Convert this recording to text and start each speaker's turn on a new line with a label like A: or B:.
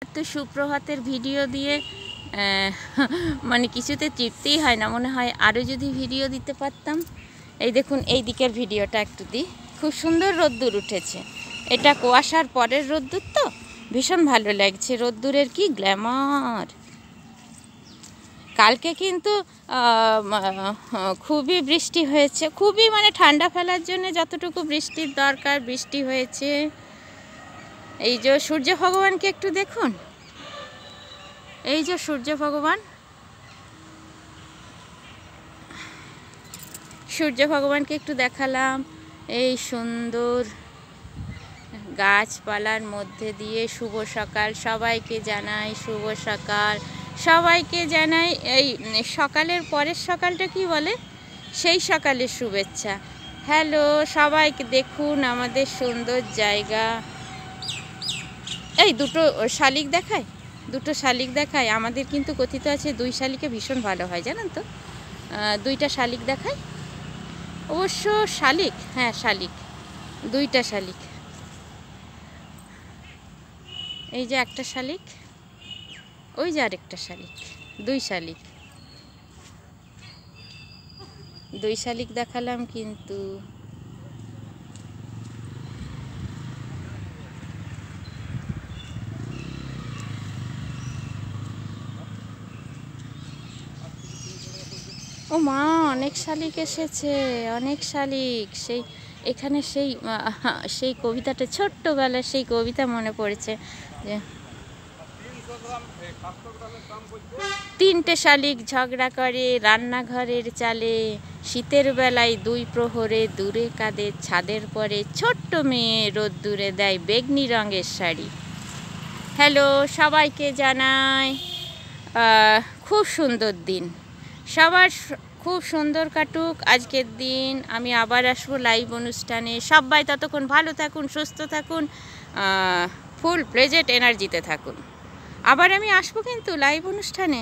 A: তো সুপ্রভাতের ভিডিও দিয়ে মানে কিছুতে তৃপ্তিই হয় না, মনে হয় আরও যদি ভিডিও দিতে পারতাম। এই দেখুন এই দিকের ভিডিওটা একটু দিই। খুব সুন্দর রোদ্দুর উঠেছে, এটা কুয়াশার পরের রোদ্দুর তো ভীষণ ভালো লাগছে। রোদ্দুরের কি গ্ল্যামার! কালকে কিন্তু খুবই বৃষ্টি হয়েছে, খুবই মানে ঠান্ডা ফেলার জন্য যতটুকু বৃষ্টির দরকার বৃষ্টি হয়েছে। এই যে সূর্য ভগবানকে একটু দেখুন, এই যে সূর্য ভগবান, সূর্য ভগবানকে একটু দেখালাম। এই সুন্দর গাছপালার মধ্যে দিয়ে শুভ সকাল, সবাইকে জানাই শুভ সকাল, সবাইকে জানাই এই সকালের পরের সকালটা কি বলে, সেই সকালের শুভেচ্ছা। হ্যালো সবাইকে, দেখুন আমাদের সুন্দর জায়গা। এই দুটো শালিক দেখায়, দুটো শালিক দেখায়। আমাদের কিন্তু কথিত আছে 2 শালিকে ভীষণ ভালো হয়, জানেন তো। 2টা শালিক দেখায়, অবশ্য শালিক, হ্যাঁ শালিক, 2টা শালিক। এই যে একটা শালিক, ওই যে আরেকটা শালিক, 2 শালিক, 2 শালিক দেখালাম কিন্তু। ও মা, অনেক শালিক এসেছে, অনেক শালিক। সেই এখানে সেই কবিতাটা, ছোট্টবেলার সেই কবিতা মনে পড়েছে যে 3টে শালিক ঝগড়া করে রান্নাঘরের চালে, শীতের বেলায় 2 প্রহরে দূরে কাঁধে ছাদের পরে, ছোট্ট মেয়ে রোদ্দুরে দেয় বেগনি রঙের শাড়ি। হ্যালো সবাইকে জানাই খুব সুন্দর দিন, সবার খুব সুন্দর কাটুক আজকের দিন। আমি আবার আসবো লাইভ অনুষ্ঠানে, সবাই ততক্ষণ ভালো থাকুন, সুস্থ থাকুন, ফুল প্লেজেন্ট এনার্জিতে থাকুন। আবার আমি আসবো কিন্তু লাইভ অনুষ্ঠানে।